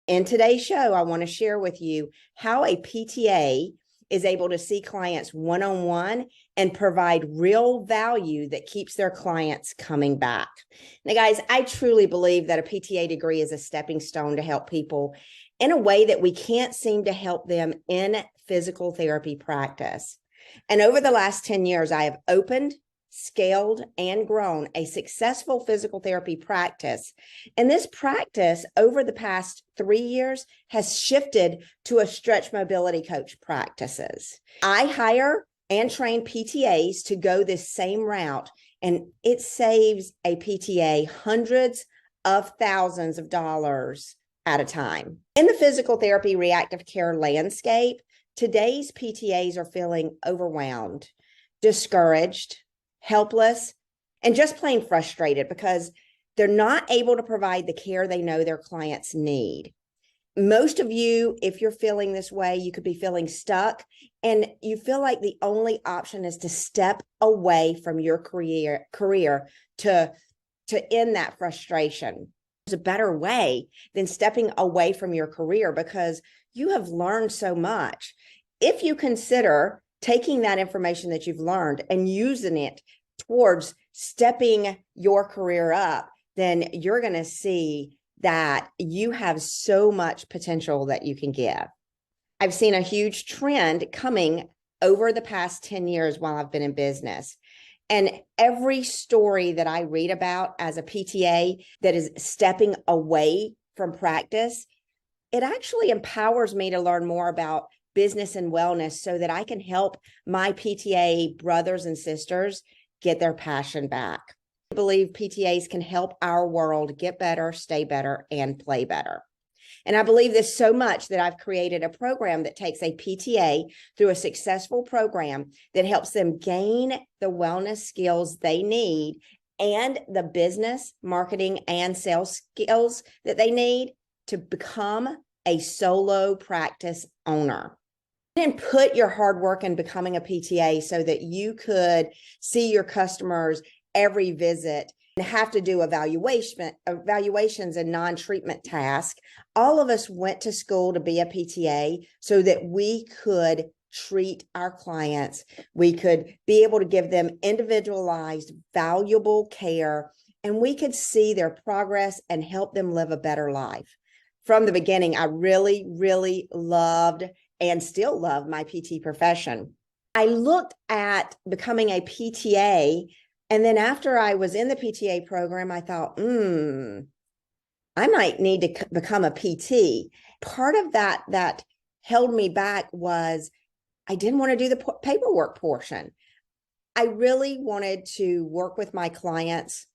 In today's show, I want to share with you how a PTA is able to see clients one-on-one and provide real value that keeps their clients coming back. Now, guys, I truly believe that a PTA degree is a stepping stone to help people in a way that we can't seem to help them in physical therapy practice. And over the last 10 years, I have opened, scaled, and grown a successful physical therapy practice. And this practice over the past 3 years has shifted to a stretch mobility coach practices. I hire and train PTAs to go this same route, and it saves a PTA hundreds of thousands of dollars at a time. In the physical therapy reactive care landscape, today's PTAs are feeling overwhelmed, discouraged, helpless, and just plain frustrated because they're not able to provide the care they know their clients need. Most of you, if you're feeling this way, you could be feeling stuck and you feel like the only option is to step away from your career to end that frustration. There's a better way than stepping away from your career because you have learned so much. If you consider taking that information that you've learned and using it towards stepping your career up, then you're going to see that you have so much potential that you can give. I've seen a huge trend coming over the past 10 years while I've been in business. And every story that I read about as a PTA that is stepping away from practice, it actually empowers me to learn more about business and wellness so that I can help my PTA brothers and sisters get their passion back. I believe PTAs can help our world get better, stay better, and play better. And I believe this so much that I've created a program that takes a PTA through a successful program that helps them gain the wellness skills they need and the business, marketing, and sales skills that they need to become a solo practice owner. And put your hard work in becoming a PTA so that you could see your customers every visit and have to do evaluations and non-treatment tasks. All of us went to school to be a PTA so that we could treat our clients. We could be able to give them individualized, valuable care, and we could see their progress and help them live a better life. From the beginning, I really, really loved and still love my PT profession. I looked at becoming a PTA, and then after I was in the PTA program, I thought, I might need to become a PT. Part of that held me back was I didn't want to do the paperwork portion. I really wanted to work with my clients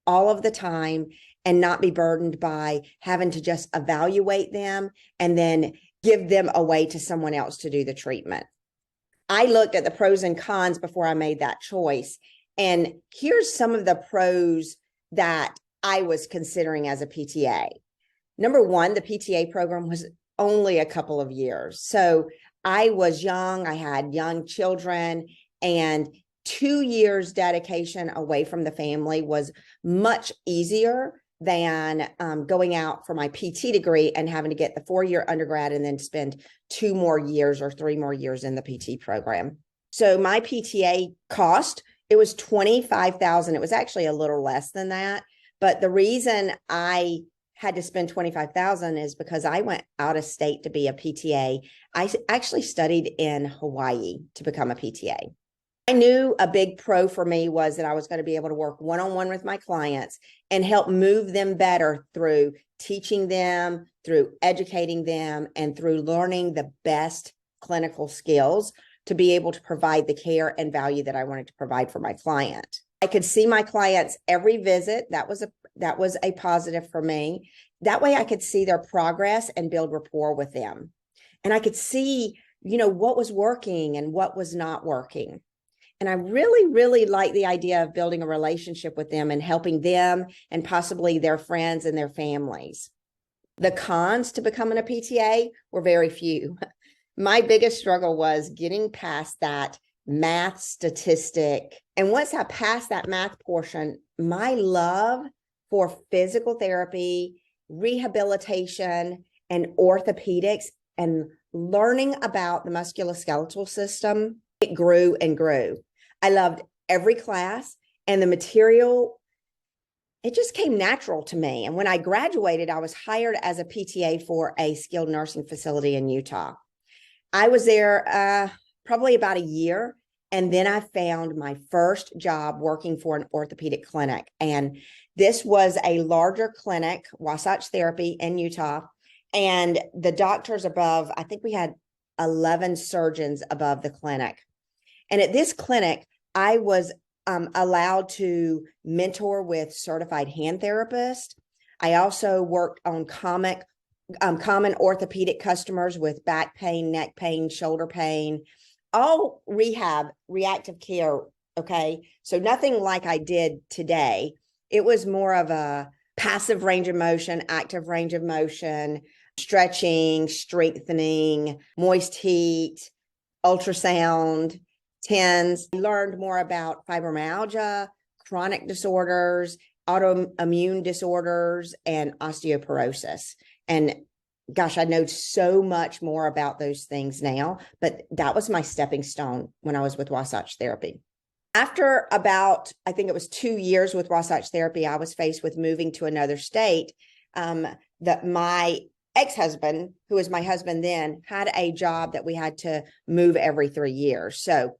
all of the time and not be burdened by having to just evaluate them and then give them away to someone else to do the treatment. I looked at the pros and cons before I made that choice. And here's some of the pros that I was considering as a PTA. Number one, the PTA program was only a couple of years. So I was young, I had young children, and 2 years dedication away from the family was much easier than going out for my PT degree and having to get the 4-year undergrad and then spend 2 more years or 3 more years in the PT program. So my PTA cost, it was $25,000. It was actually a little less than that. But the reason I had to spend $25,000 is because I went out of state to be a PTA. I actually studied in Hawaii to become a PTA. I knew a big pro for me was that I was going to be able to work one-on-one with my clients and help move them better through teaching them, through educating them, and through learning the best clinical skills to be able to provide the care and value that I wanted to provide for my client. I could see my clients every visit. That was a positive for me. That way I could see their progress and build rapport with them. And I could see, what was working and what was not working. And I really, really like the idea of building a relationship with them and helping them and possibly their friends and their families. The cons to becoming a PTA were very few. My biggest struggle was getting past that math statistic. And once I passed that math portion, my love for physical therapy, rehabilitation, and orthopedics and learning about the musculoskeletal system, it grew and grew. I loved every class, and the material, it just came natural to me. And when I graduated, I was hired as a PTA for a skilled nursing facility in Utah. I was there probably about a year. And then I found my first job working for an orthopedic clinic. And this was a larger clinic, Wasatch Therapy in Utah. And the doctors above, I think we had 11 surgeons above the clinic. And at this clinic, I was allowed to mentor with certified hand therapists. I also worked on common orthopedic customers with back pain, neck pain, shoulder pain, all rehab, reactive care. Okay. So nothing like I did today. It was more of a passive range of motion, active range of motion, stretching, strengthening, moist heat, ultrasound, TENS. I learned more about fibromyalgia, chronic disorders, autoimmune disorders, and osteoporosis. And gosh, I know so much more about those things now, but that was my stepping stone when I was with Wasatch Therapy. After about, I think it was 2 years with Wasatch Therapy, I was faced with moving to another state. That my ex-husband, who was my husband then, had a job that we had to move every 3 years. So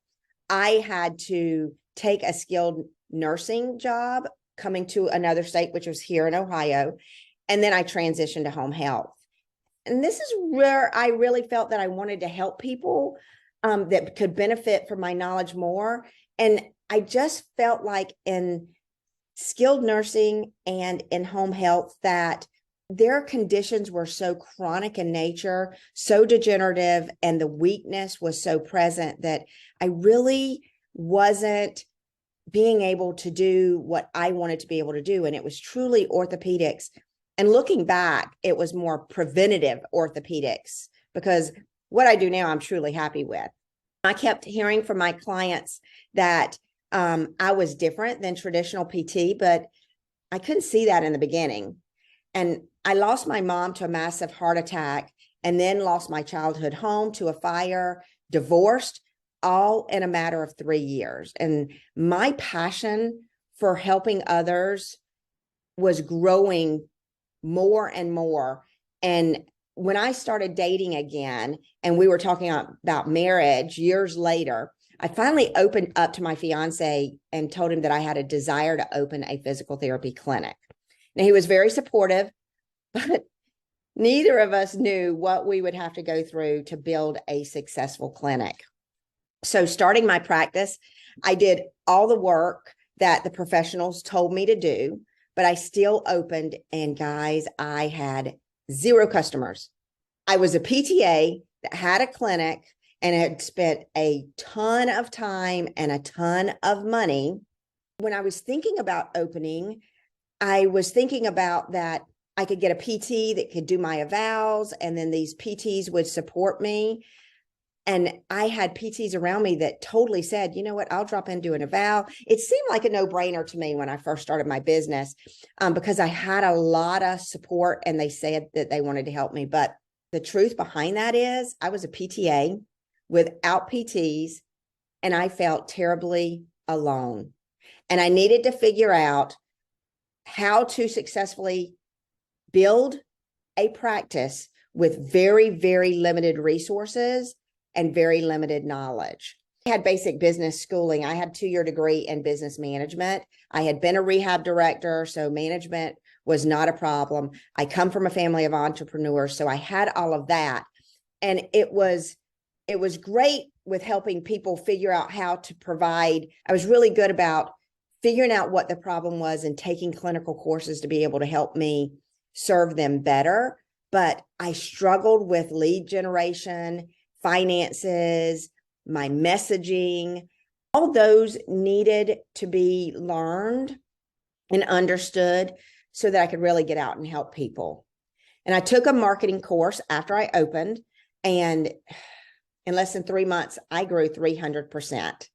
I had to take a skilled nursing job coming to another state, which was here in Ohio. And then I transitioned to home health. And this is where I really felt that I wanted to help people that could benefit from my knowledge more. And I just felt like in skilled nursing and in home health that their conditions were so chronic in nature, so degenerative, and the weakness was so present that I really wasn't being able to do what I wanted to be able to do. And it was truly orthopedics. And looking back, it was more preventative orthopedics, because what I do now, I'm truly happy with. I kept hearing from my clients that I was different than traditional PT, but I couldn't see that in the beginning. And I lost my mom to a massive heart attack, and then lost my childhood home to a fire, divorced, all in a matter of 3 years. And my passion for helping others was growing more and more. And when I started dating again, and we were talking about marriage years later, I finally opened up to my fiance and told him that I had a desire to open a physical therapy clinic. Now, he was very supportive, but neither of us knew what we would have to go through to build a successful clinic. So starting my practice, I did all the work that the professionals told me to do, but I still opened. And guys, I had 0 customers. I was a PTA that had a clinic and had spent a ton of time and a ton of money. When I was thinking about opening, I was thinking about that I could get a PT that could do my evals, and then these PTs would support me. And I had PTs around me that totally said, you know what, I'll drop in and do an eval. It seemed like a no-brainer to me when I first started my business, because I had a lot of support and they said that they wanted to help me. But the truth behind that is I was a PTA without PTs, and I felt terribly alone. And I needed to figure out how to successfully build a practice with very, very limited resources and very limited knowledge. I had basic business schooling. I had a 2-year degree in business management. I had been a rehab director, so management was not a problem. I come from a family of entrepreneurs, so I had all of that. And it was great with helping people figure out how to provide. I was really good about figuring out what the problem was and taking clinical courses to be able to help me serve them better. But I struggled with lead generation, finances, my messaging. All those needed to be learned and understood so that I could really get out and help people. And I took a marketing course after I opened, and in less than 3 months, I grew 300%.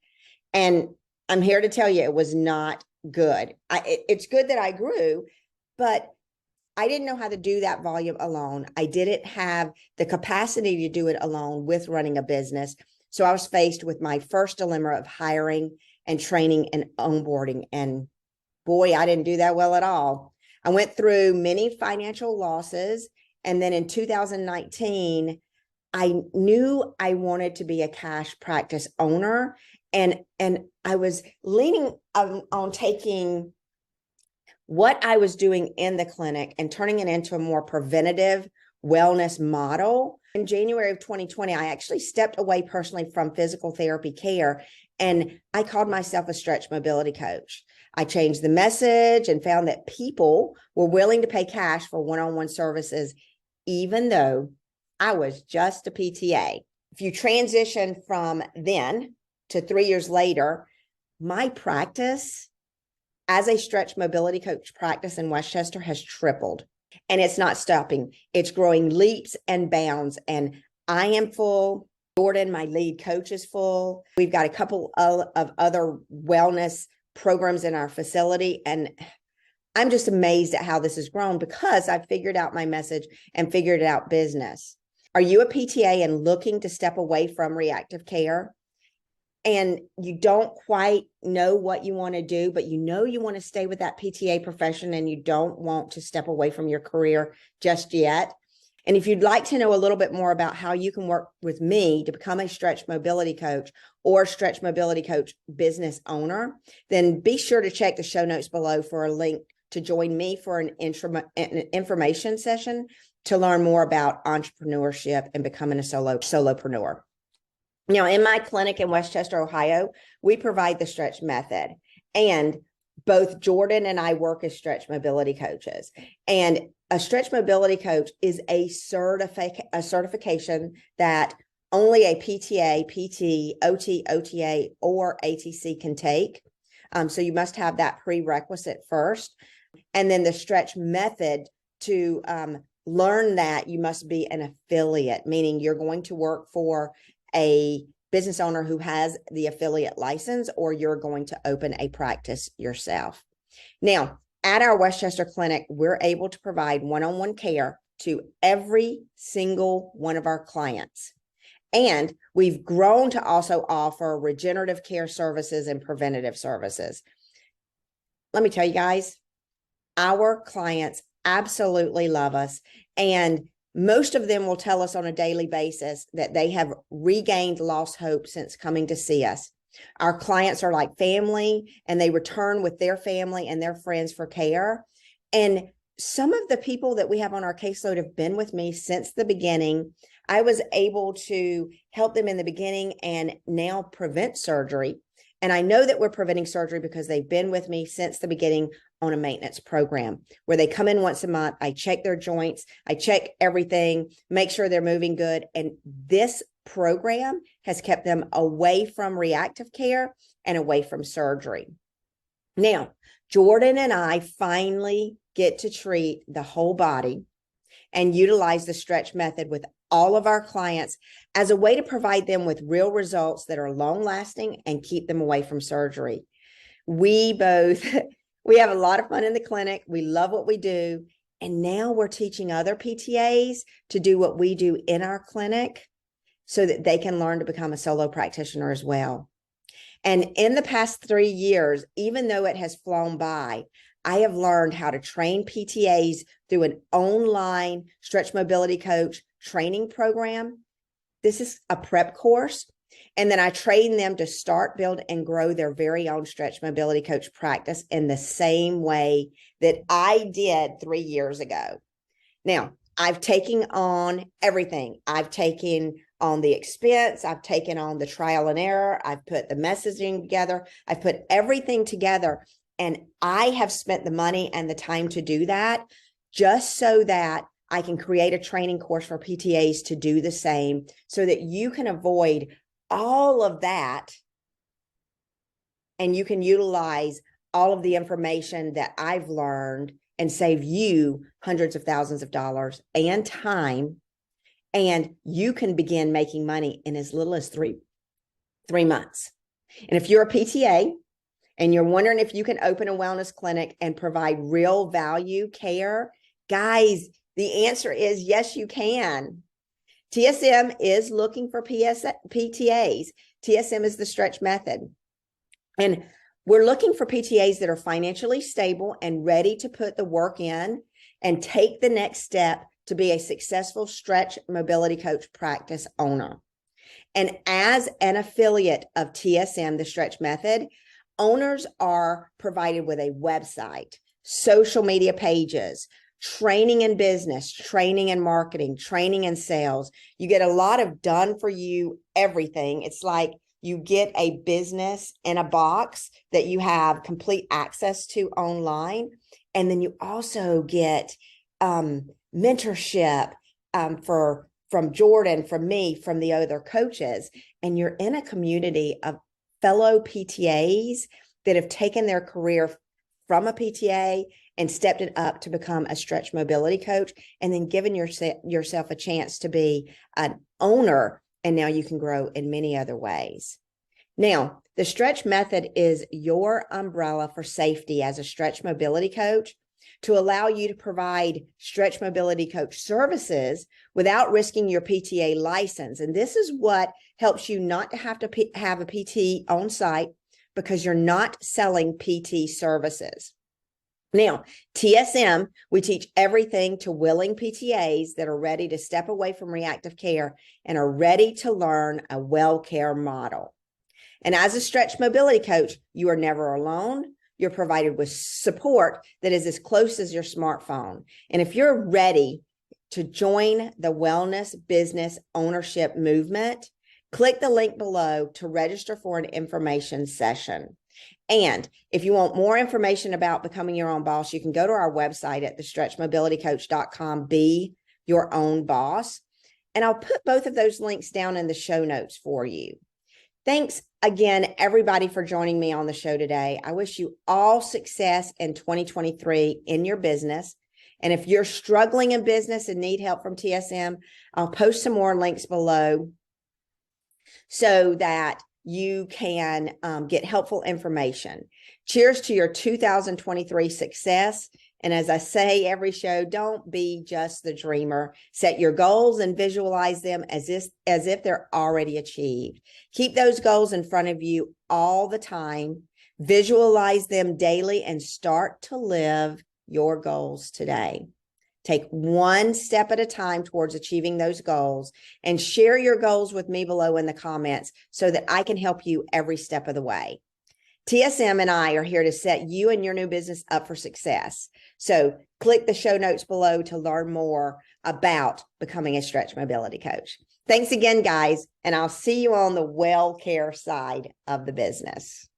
And I'm here to tell you it was not good. It's good that I grew, but I didn't know how to do that volume alone. I didn't have the capacity to do it alone with running a business. So I was faced with my first dilemma of hiring and training and onboarding. And boy, I didn't do that well at all. I went through many financial losses. And then in 2019, I knew I wanted to be a cash practice owner. And I was leaning on taking what I was doing in the clinic and turning it into a more preventative wellness model. In January of 2020, I actually stepped away personally from physical therapy care, and I called myself a stretch mobility coach. I changed the message and found that people were willing to pay cash for one-on-one services, even though I was just a PTA. If you transition from then to 3 years later, my practice as a stretch mobility coach practice in Westchester has tripled, and it's not stopping. It's growing leaps and bounds, and I am full. Jordan, my lead coach, is full. We've got a couple of other wellness programs in our facility, and I'm just amazed at how this has grown because I've figured out my message and figured out business. Are you a PTA and looking to step away from reactive care? And you don't quite know what you want to do, but you know you want to stay with that PTA profession and you don't want to step away from your career just yet. And if you'd like to know a little bit more about how you can work with me to become a stretch mobility coach or stretch mobility coach business owner, then be sure to check the show notes below for a link to join me for an information session to learn more about entrepreneurship and becoming a solopreneur. Now, in my clinic in Westchester, Ohio, we provide the stretch method, and both Jordan and I work as stretch mobility coaches. And a stretch mobility coach is a certification that only a PTA, PT, OT, OTA, or ATC can take. So you must have that prerequisite first. And then the stretch method, to learn that, you must be an affiliate, meaning you're going to work for a business owner who has the affiliate license, or you're going to open a practice yourself. Now, at our Westchester clinic, we're able to provide one-on-one care to every single one of our clients. And we've grown to also offer regenerative care services and preventative services. Let me tell you guys, our clients absolutely love us, and most of them will tell us on a daily basis that they have regained lost hope since coming to see us. Our clients are like family, and they return with their family and their friends for care. And some of the people that we have on our caseload have been with me since the beginning. I was able to help them in the beginning and now prevent surgery. And I know that we're preventing surgery because they've been with me since the beginning on a maintenance program where they come in once a month. I check their joints, I check everything, make sure they're moving good. And this program has kept them away from reactive care and away from surgery. Now, Jordan and I finally get to treat the whole body and utilize the stretch method with all of our clients as a way to provide them with real results that are long lasting and keep them away from surgery. We have a lot of fun in the clinic. We love what we do. And now we're teaching other PTAs to do what we do in our clinic so that they can learn to become a solo practitioner as well. And in the past 3 years, even though it has flown by, I have learned how to train PTAs through an online stretch mobility coach training program. This is a prep course. And then I train them to start, build, and grow their very own stretch mobility coach practice in the same way that I did 3 years ago. Now, I've taken on everything. I've taken on the expense. I've taken on the trial and error. I've put the messaging together. I've put everything together. And I have spent the money and the time to do that just so that I can create a training course for PTAs to do the same so that you can avoid all of that and you can utilize all of the information that I've learned and save you hundreds of thousands of dollars and time. And you can begin making money in as little as three months. And if you're a PTA and you're wondering if you can open a wellness clinic and provide real value care Guys, the answer is yes, you can. TSM is looking for PTAs. TSM is the stretch method. And we're looking for PTAs that are financially stable and ready to put the work in and take the next step to be a successful stretch mobility coach practice owner. And as an affiliate of TSM, the stretch method, owners are provided with a website, social media pages, training in business, training in marketing, training in sales. You get a lot of done for you everything. It's like you get a business in a box that you have complete access to online. And then you also get mentorship from Jordan, from me, from the other coaches. And you're in a community of fellow PTAs that have taken their career from a PTA and stepped it up to become a stretch mobility coach, and then given yourself a chance to be an owner. And now you can grow in many other ways. Now, the stretch method is your umbrella for safety as a stretch mobility coach to allow you to provide stretch mobility coach services without risking your PTA license. And this is what helps you not to have to have a PT on site, because you're not selling PT services. Now, TSM, we teach everything to willing PTAs that are ready to step away from reactive care and are ready to learn a well care model. And as a stretch mobility coach, you are never alone. You're provided with support that is as close as your smartphone. And if you're ready to join the wellness business ownership movement, click the link below to register for an information session. And if you want more information about becoming your own boss, you can go to our website at thestretchmobilitycoach.com, be your own boss. And I'll put both of those links down in the show notes for you. Thanks again, everybody, for joining me on the show today. I wish you all success in 2023 in your business. And if you're struggling in business and need help from TSM, I'll post some more links below so that you can get helpful information. Cheers to your 2023 success. And as I say every show, don't be just the dreamer. Set your goals and visualize them as if they're already achieved. Keep those goals in front of you all the time. Visualize them daily and start to live your goals today. Take one step at a time towards achieving those goals, and share your goals with me below in the comments so that I can help you every step of the way. TSM and I are here to set you and your new business up for success. So click the show notes below to learn more about becoming a stretch mobility coach. Thanks again, guys, and I'll see you on the well care side of the business.